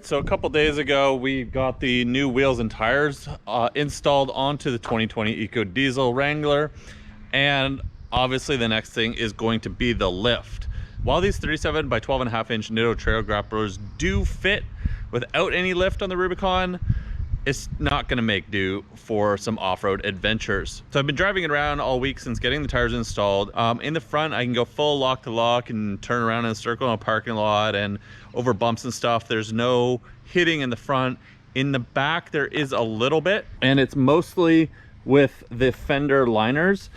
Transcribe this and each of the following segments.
So a couple days ago, we got the new wheels and tires installed onto the 2020 Ecodiesel Wrangler. And obviously the next thing is going to be the lift. While these 37 by 12.5 inch Nitto Trail Grapplers do fit without any lift on the Rubicon, it's not going to make do for some off-road adventures. So I've been driving it around all week since getting the tires installed. In the front, I can go full lock to lock and turn around in a circle in a parking lot and over bumps and stuff. There's no hitting in the front. In the back, there is a little bit, and it's mostly with the fender liners.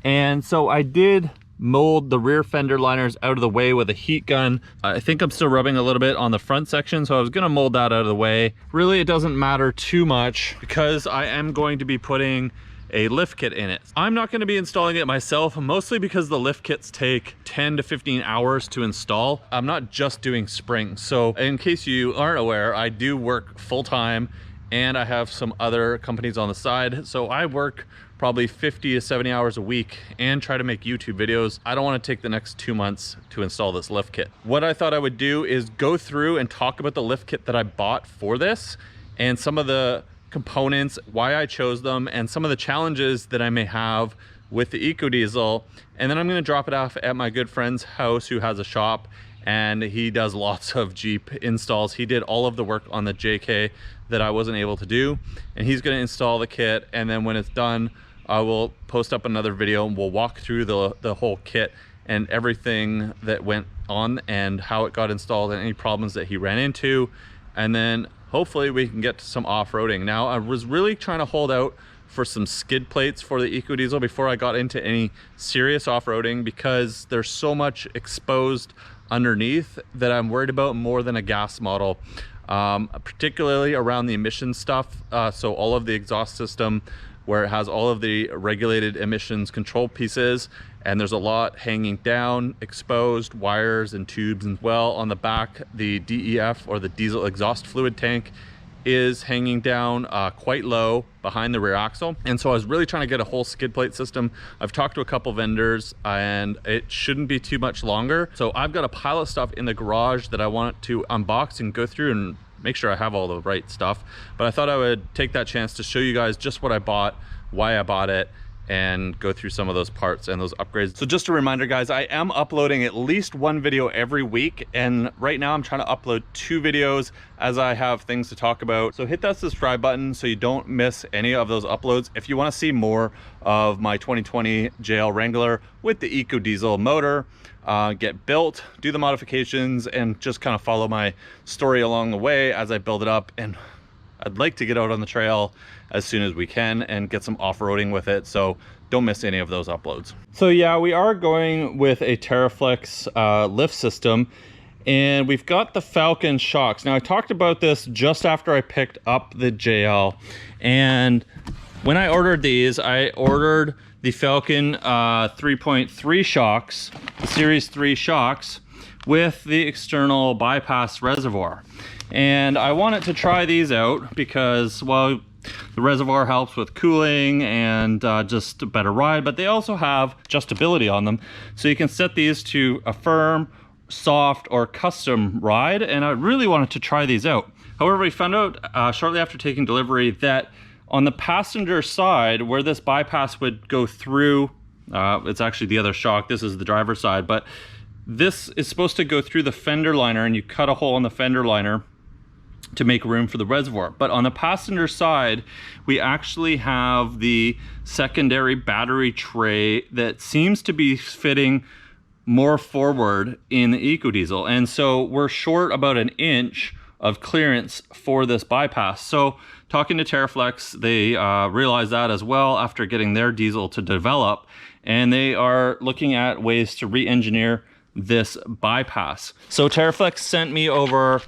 And so I did mold the rear fender liners out of the way with a heat gun. I think I'm still rubbing a little bit on the front section, so I was gonna mold that out of the way. Really, it doesn't matter too much because I am going to be putting a lift kit in it. I'm not going to be installing it myself, mostly because the lift kits take 10 to 15 hours to install. I'm not just doing springs. So in case you aren't aware, I do work full-time and I have some other companies on the side. So I work probably 50 to 70 hours a week and try to make YouTube videos. I don't want to take the next 2 months to install this lift kit. What I thought I would do is go through and talk about the lift kit that I bought for this and some of the components, why I chose them, and some of the challenges that I may have with the Ecodiesel. And then I'm going to drop it off at my good friend's house who has a shop, and he does lots of Jeep installs. He did all of the work on the JK that I wasn't able to do, and he's going to install the kit. And then when it's done, I will post up another video and we'll walk through the whole kit and everything that went on and how it got installed and any problems that he ran into. And then hopefully we can get to some off-roading. Now, I was really trying to hold out for some skid plates for the Ecodiesel before I got into any serious off-roading, because there's so much exposed underneath that I'm worried about more than a gas model, particularly around the emission stuff. So all of the exhaust system, where it has all of the regulated emissions control pieces, and there's a lot hanging down, exposed wires and tubes as well. On the back, the DEF, or the diesel exhaust fluid tank, is hanging down quite low behind the rear axle. And so I was really trying to get a whole skid plate system. I've talked to a couple vendors and it shouldn't be too much longer. So I've got a pile of stuff in the garage that I want to unbox and go through and make sure I have all the right stuff. But I thought I would take that chance to show you guys just what I bought, why I bought it, and go through some of those parts and those upgrades. So just a reminder, guys, I am uploading at least one video every week, and right now I'm trying to upload 2 videos as I have things to talk about. So hit that subscribe button so you don't miss any of those uploads. If you want to see more of my 2020 JL Wrangler with the Ecodiesel motor get built, do the modifications, and just kind of follow my story along the way as I build it up. And I'd like to get out on the trail as soon as we can and get some off-roading with it, so don't miss any of those uploads. So yeah, we are going with a Teraflex lift system, and we've got the Falcon shocks. Now, I talked about this just after I picked up the JL, and when I ordered these, I ordered the Falcon 3.3 shocks, the Series 3 shocks, with the external bypass reservoir. And I wanted to try these out because, well, the reservoir helps with cooling and just a better ride, but they also have adjustability on them. So you can set these to a firm, soft, or custom ride, and I really wanted to try these out. However, we found out shortly after taking delivery that on the passenger side, where this bypass would go through, it's actually the other shock, this is the driver's side, but this is supposed to go through the fender liner, and you cut a hole in the fender liner to make room for the reservoir. But on the passenger side, we actually have the secondary battery tray that seems to be fitting more forward in the Ecodiesel. And so we're short about 1 inch of clearance for this bypass. So talking to Teraflex, they realized that as well after getting their diesel to develop, and they are looking at ways to re-engineer this bypass. So Teraflex sent me over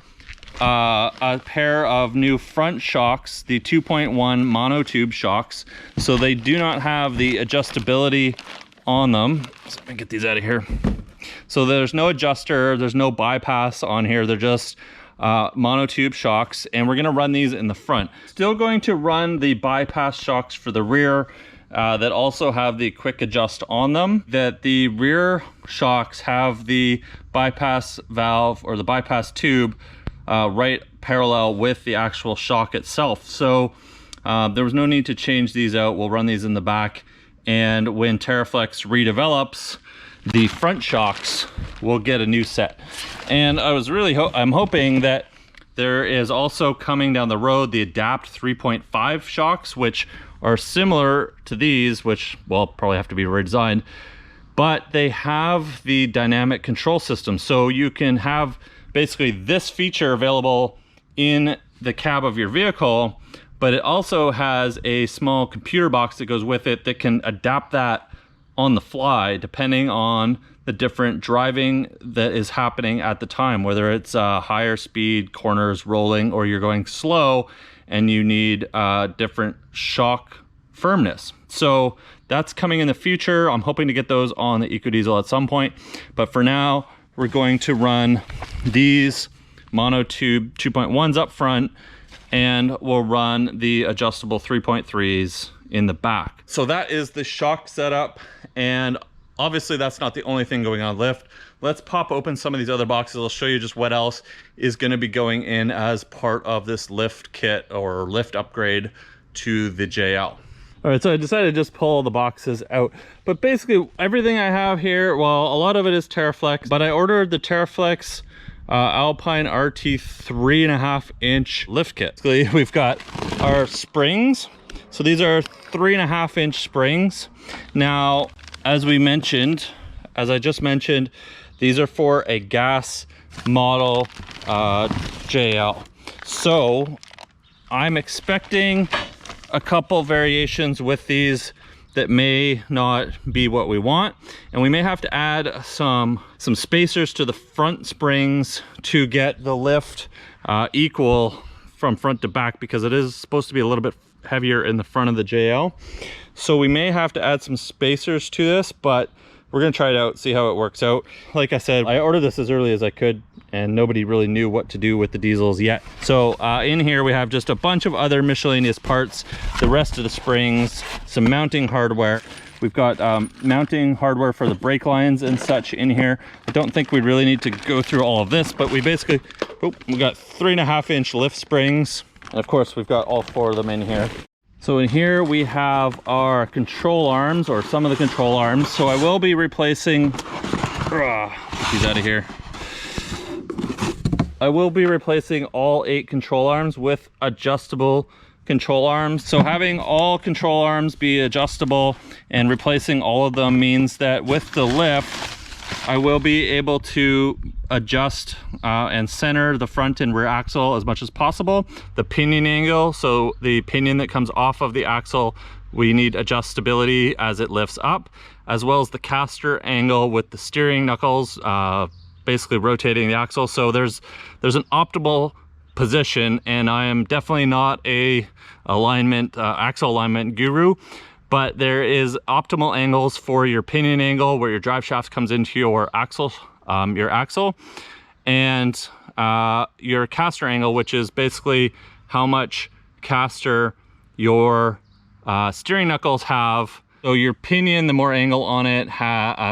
a pair of new front shocks, the 2.1 monotube shocks. So they do not have the adjustability on them. So let me get these out of here. So there's no adjuster, there's no bypass on here. They're just monotube shocks, and we're gonna run these in the front. Still going to run the bypass shocks for the rear that also have the quick adjust on them. That the rear shocks have the bypass valve, or the bypass tube, right parallel with the actual shock itself. So there was no need to change these out. We'll run these in the back, and when Teraflex redevelops the front shocks, we'll get a new set. And I was really I'm hoping that there is also coming down the road the Adapt 3.5 shocks, which are similar to these, which will probably have to be redesigned, but they have the dynamic control system. So you can have basically this feature available in the cab of your vehicle, but it also has a small computer box that goes with it that can adapt that on the fly depending on the different driving that is happening at the time, whether it's higher speed, corners, rolling, or you're going slow and you need different shock firmness. So that's coming in the future. I'm hoping to get those on the Ecodiesel at some point, but for now we're going to run these monotube 2.1s up front, and we'll run the adjustable 3.3s in the back. So that is the shock setup, and obviously that's not the only thing going on lift. Let's pop open some of these other boxes. I'll show you just what else is going to be going in as part of this lift kit or lift upgrade to the JL. All right, so I decided to just pull the boxes out, but basically everything I have here, well, a lot of it is Teraflex, but I ordered the Teraflex Alpine RT 3.5 inch lift kit. Basically, we've got our springs. So these are 3.5 inch springs. Now, as I just mentioned, these are for a gas model JL. So I'm expecting a couple variations with these that may not be what we want, and we may have to add some spacers to the front springs to get the lift equal from front to back, because it is supposed to be a little bit heavier in the front of the JL. So we may have to add some spacers to this, but we're gonna try it out, see how it works out. Like I said, I ordered this as early as I could, and nobody really knew what to do with the diesels yet. So in here we have just a bunch of other miscellaneous parts, the rest of the springs, some mounting hardware. We've got mounting hardware for the brake lines and such in here. I don't think we really need to go through all of this, but we basically, we got 3.5 inch lift springs. And of course we've got all 4 of them in here. So in here we have our control arms, or some of the control arms. So I will be replacing, he's out of here. I will be replacing all 8 control arms with adjustable control arms. So having all control arms be adjustable and replacing all of them means that with the lift, I will be able to adjust and center the front and rear axle as much as possible. The pinion angle, so the pinion that comes off of the axle, we need adjustability as it lifts up, as well as the caster angle with the steering knuckles, basically rotating the axle. So there's an optimal position, and I am definitely not a axle alignment guru, but there is optimal angles for your pinion angle where your drive shaft comes into your axle, and your caster angle, which is basically how much caster your steering knuckles have. So your pinion, the more angle on it,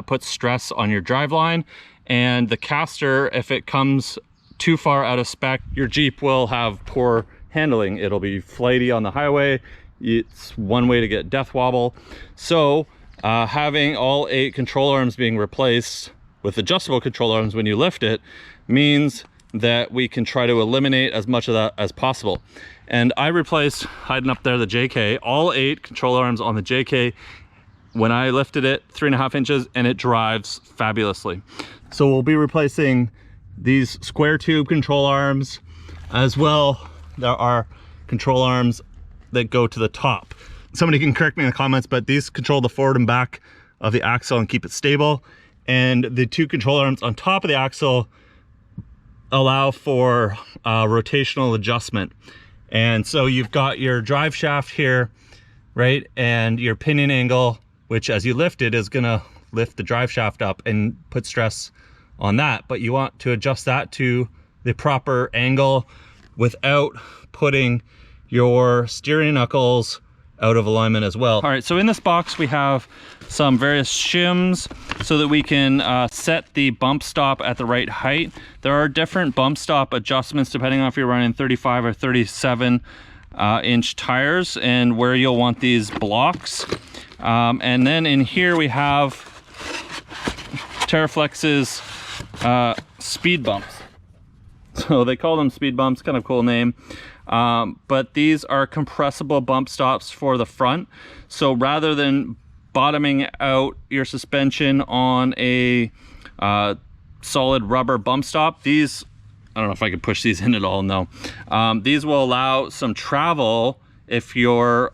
puts stress on your drive line, and the caster, if it comes too far out of spec, your Jeep will have poor handling. It'll be flighty on the highway. It's one way to get death wobble. So having all 8 control arms being replaced with adjustable control arms when you lift it means that we can try to eliminate as much of that as possible. And I replaced, hiding up there, the JK, all 8 control arms on the JK when I lifted it 3.5 inches, and it drives fabulously. So we'll be replacing these square tube control arms as well. There are control arms that go to the top. Somebody can correct me in the comments, but these control the forward and back of the axle and keep it stable. And the 2 control arms on top of the axle allow for rotational adjustment. And so you've got your drive shaft here, right? And your pinion angle, which as you lift it is gonna lift the drive shaft up and put stress on that. But you want to adjust that to the proper angle without putting your steering knuckles out of alignment as well. All right, so in this box we have some various shims so that we can set the bump stop at the right height. There are different bump stop adjustments depending on if you're running 35 or 37 inch tires and where you'll want these blocks. And then in here we have Teraflex's speed bumps. So they call them speed bumps, kind of cool name. But these are compressible bump stops for the front. So rather than bottoming out your suspension on a solid rubber bump stop, these, I don't know if I could push these in at all, no. These will allow some travel if your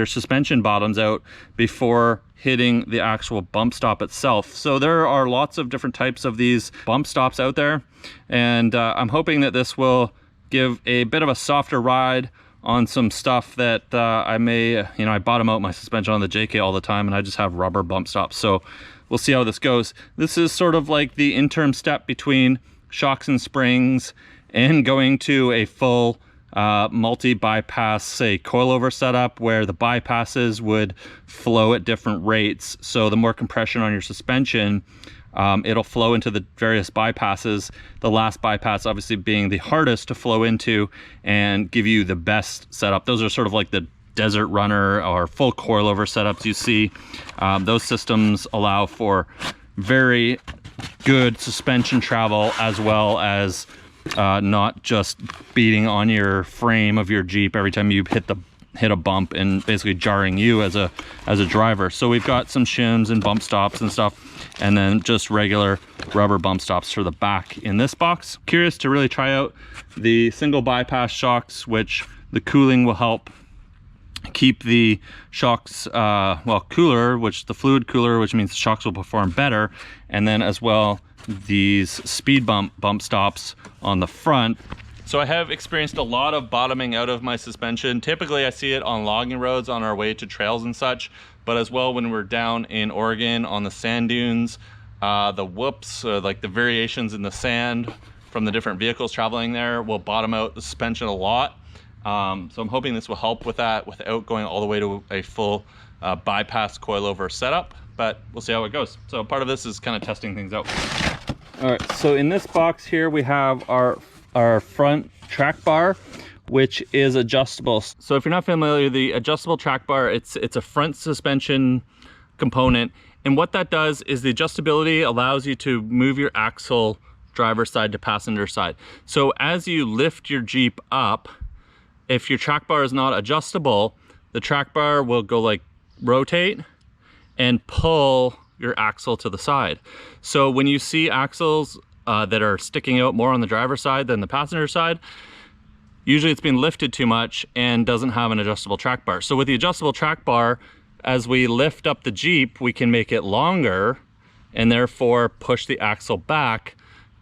suspension bottoms out before hitting the actual bump stop itself. So there are lots of different types of these bump stops out there, and I'm hoping that this will give a bit of a softer ride on some stuff that I may, I bottom out my suspension on the JK all the time and I just have rubber bump stops. So we'll see how this goes. This is sort of like the interim step between shocks and springs and going to a full multi-bypass, say, coilover setup where the bypasses would flow at different rates. So the more compression on your suspension, it'll flow into the various bypasses, the last bypass obviously being the hardest to flow into and give you the best setup. Those are sort of like the desert runner or full coilover setups you see. Those systems allow for very good suspension travel, as well as not just beating on your frame of your Jeep every time you hit a bump and basically jarring you as a driver. So we've got some shims and bump stops and stuff, and then just regular rubber bump stops for the back in this box. Curious to really try out the single bypass shocks, which the cooling will help keep the shocks cooler, which the fluid cooler, which means the shocks will perform better. And then as well, these speed bump stops on the front. So I have experienced a lot of bottoming out of my suspension. Typically I see it on logging roads on our way to trails and such, but as well when we're down in Oregon on the sand dunes, the whoops, like the variations in the sand from the different vehicles traveling there will bottom out the suspension a lot. So I'm hoping this will help with that without going all the way to a full bypass coilover setup, but we'll see how it goes. So part of this is kind of testing things out. All right, so in this box here we have our front track bar, which is adjustable. So if you're not familiar, the adjustable track bar, it's a front suspension component, and what that does is the adjustability allows you to move your axle driver's side to passenger side. So as you lift your Jeep up, if your track bar is not adjustable, the track bar will go like rotate and pull your axle to the side. So when you see axles that are sticking out more on the driver's side than the passenger side, usually it's been lifted too much and doesn't have an adjustable track bar. So with the adjustable track bar, as we lift up the Jeep, we can make it longer and therefore push the axle back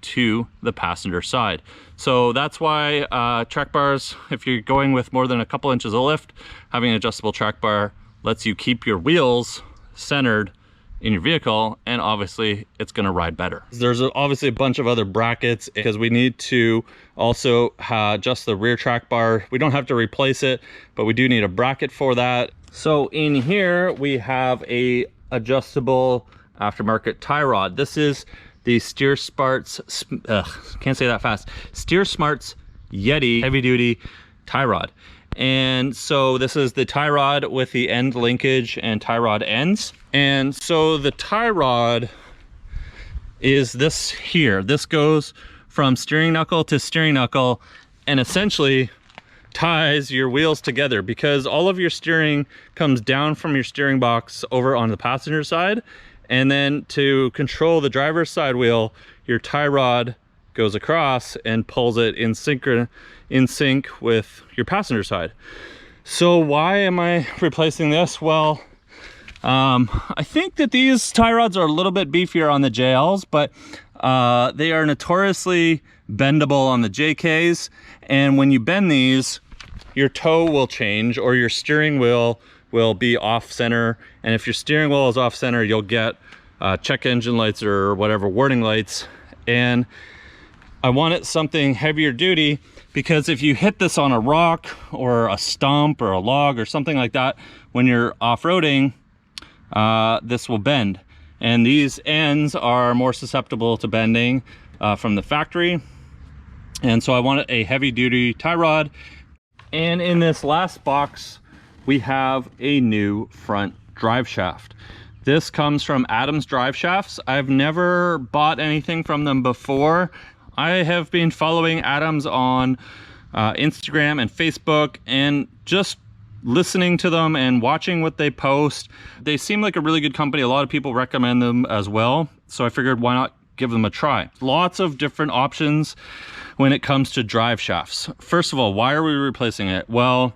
to the passenger side. So that's why track bars, if you're going with more than a couple inches of lift, having an adjustable track bar lets you keep your wheels centered in your vehicle, and obviously it's going to ride better. There's obviously a bunch of other brackets because we need to also adjust the rear track bar. We don't have to replace it, but we do need a bracket for that. So in here we have a adjustable aftermarket tie rod. This is the Steer Smarts, can't say that fast, Steer Smarts Yeti heavy duty tie rod. And so this is the tie rod with the end linkage and tie rod ends. And so the tie rod is this here. This goes from steering knuckle to steering knuckle and essentially ties your wheels together, because all of your steering comes down from your steering box over on the passenger side. And then to control the driver's side wheel, your tie rod goes across and pulls it in sync with your passenger side. So why am I replacing this? Well, I think that these tie rods are a little bit beefier on the JLs, but they are notoriously bendable on the JKs. And when you bend these, your toe will change or your steering wheel will be off center. And if your steering wheel is off center, you'll get check engine lights or whatever warning lights. And I wanted something heavier duty because if you hit this on a rock or a stump or a log or something like that, when you're off-roading, this will bend. And these ends are more susceptible to bending from the factory. And so I wanted a heavy duty tie rod. And in this last box, we have a new front drive shaft. This comes from Adams Drive Shafts. I've never bought anything from them before. I have been following Adams on Instagram and Facebook, and just listening to them and watching what they post. They seem like a really good company. A lot of people recommend them as well. So I figured, why not give them a try? Lots of different options when it comes to drive shafts. First of all, why are we replacing it? Well,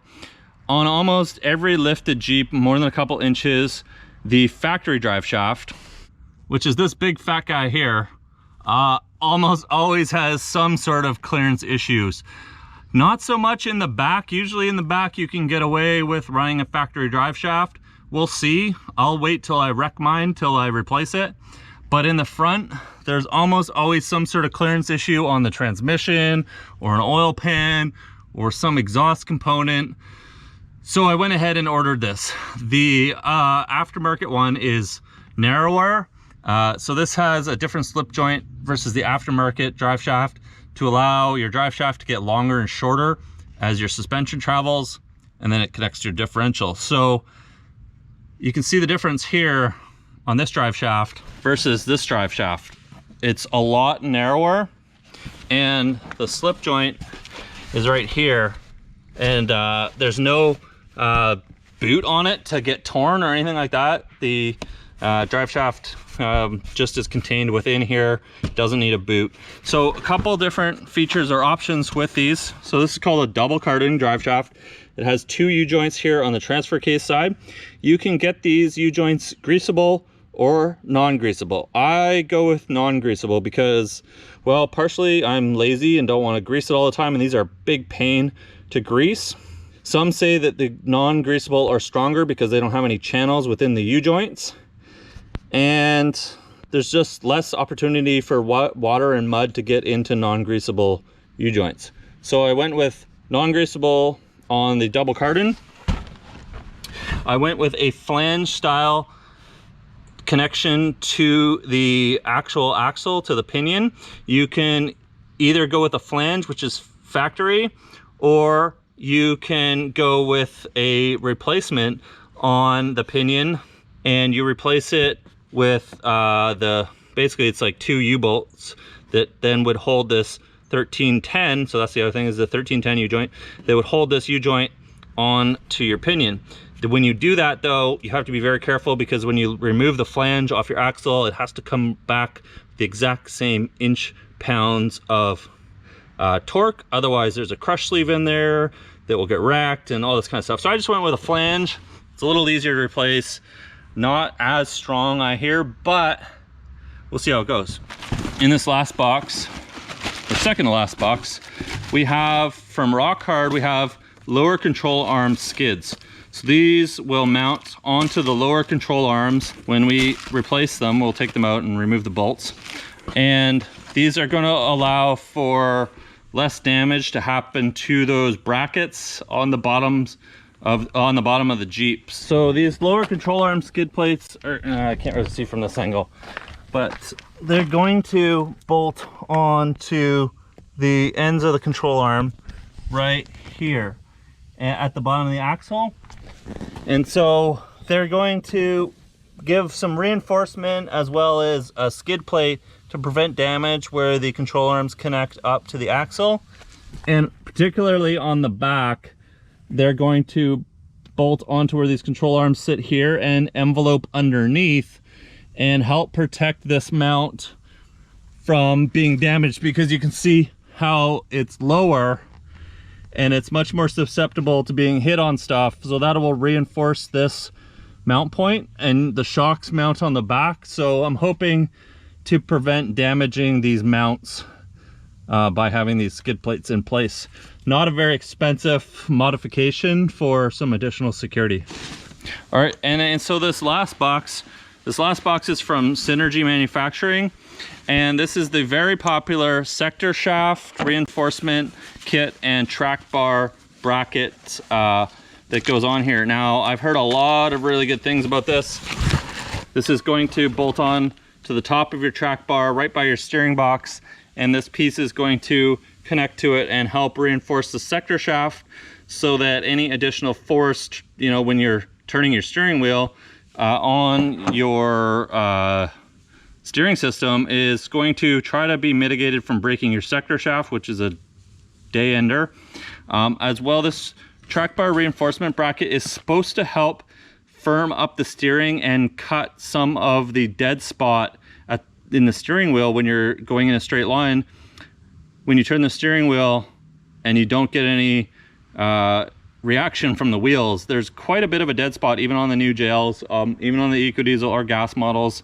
on almost every lifted Jeep, more than a couple inches, the factory drive shaft, which is this big fat guy here, almost always has some sort of clearance issues. Not so much in the back. Usually in the back you can get away with running a factory drive shaft. We'll see. I'll wait till I wreck mine till I replace it. But in the front, there's almost always some sort of clearance issue on the transmission or an oil pan or some exhaust component. So I went ahead and ordered this. The aftermarket one is narrower. So this has a different slip joint versus the aftermarket drive shaft to allow your drive shaft to get longer and shorter as your suspension travels, and then it connects to your differential. So you can see the difference here on this drive shaft versus this drive shaft. It's a lot narrower, and the slip joint is right here, and there's no boot on it to get torn or anything like that. The drive shaft just is contained within here, doesn't need a boot. So a couple different features or options with these. So this is called a double cardan drive shaft. It has two U-joints here on the transfer case side. You can get these U-joints greasable or non-greasable. I go with non-greasable because, well, partially I'm lazy and don't want to grease it all the time, and these are a big pain to grease. Some say that the non-greasable are stronger because they don't have any channels within the U-joints, and there's just less opportunity for water and mud to get into non-greasable U-joints. So I went with non-greasable on the double cardan. I went with a flange style connection to the actual axle, to the pinion. You can either go with a flange, which is factory, or you can go with a replacement on the pinion, and you replace it with basically it's like two U-bolts that then would hold this 1310. So that's the other thing, is the 1310 U-joint that would hold this U-joint on to your pinion. When you do that though, you have to be very careful, because when you remove the flange off your axle, it has to come back the exact same inch-pounds of torque. Otherwise there's a crush sleeve in there that will get racked and all this kind of stuff. So I just went with a flange. It's a little easier to replace. Not as strong, I hear, but we'll see how it goes. In this last box, or second to last box, we have from Rock Hard, we have lower control arm skids. So these will mount onto the lower control arms. When we replace them, we'll take them out and remove the bolts. And these are going to allow for less damage to happen to those brackets on the bottoms on the bottom of the Jeep. So these lower control arm skid plates are, I can't really see from this angle, but they're going to bolt onto the ends of the control arm right here at the bottom of the axle. And so they're going to give some reinforcement as well as a skid plate to prevent damage where the control arms connect up to the axle. And particularly on the back, they're going to bolt onto where these control arms sit here and envelope underneath and help protect this mount from being damaged, because you can see how it's lower and it's much more susceptible to being hit on stuff. So that will reinforce this mount point, and the shocks mount on the back. So I'm hoping to prevent damaging these mounts by having these skid plates in place. Not a very expensive modification for some additional security. All right, and so this last box This last box is from Synergy Manufacturing, and this is the very popular sector shaft reinforcement kit and track bar bracket that goes on here. Now, I've heard a lot of really good things about this. This is going to bolt on to the top of your track bar right by your steering box, and this piece is going to connect to it and help reinforce the sector shaft so that any additional force, you know, when you're turning your steering wheel on your steering system is going to try to be mitigated from breaking your sector shaft, which is a day ender. As well, this track bar reinforcement bracket is supposed to help firm up the steering and cut some of the dead spot in the steering wheel when you're going in a straight line. When you turn the steering wheel and you don't get any reaction from the wheels, there's quite a bit of a dead spot even on the new JLs, even on the Ecodiesel or gas models.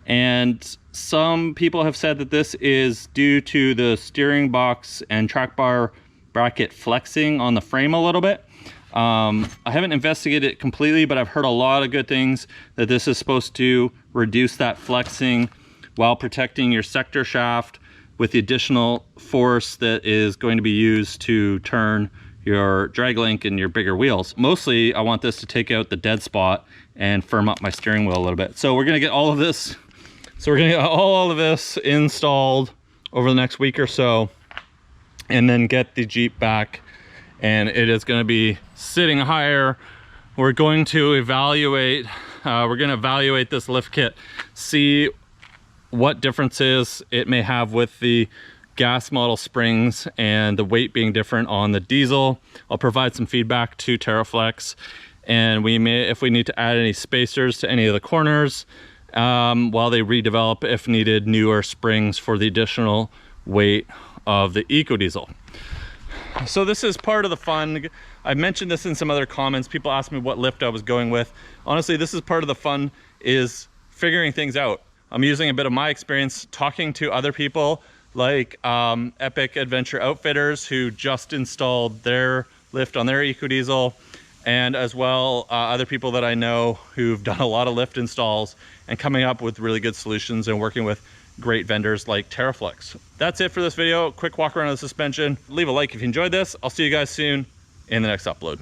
And some people have said that this is due to the steering box and track bar bracket flexing on the frame a little bit. I haven't investigated it completely, but I've heard a lot of good things that this is supposed to reduce that flexing while protecting your sector shaft with the additional force that is going to be used to turn your drag link and your bigger wheels. Mostly, I want this to take out the dead spot and firm up my steering wheel a little bit. So we're gonna get all of this. So we're gonna get all of this installed over the next week or so, and then get the Jeep back, and it is gonna be sitting higher. We're going to evaluate, this lift kit, see what differences it may have with the gas model springs and the weight being different on the diesel. I'll provide some feedback to Teraflex, and we may, if we need to add any spacers to any of the corners, while they redevelop, if needed, newer springs for the additional weight of the Ecodiesel. So this is part of the fun. I mentioned this in some other comments. People asked me what lift I was going with. Honestly, this is part of the fun, is figuring things out. I'm using a bit of my experience talking to other people like Epic Adventure Outfitters, who just installed their lift on their Ecodiesel, and as well other people that I know who've done a lot of lift installs and coming up with really good solutions and working with great vendors like Teraflex. That's it for this video. Quick walk around of the suspension. Leave a like if you enjoyed this. I'll see you guys soon in the next upload.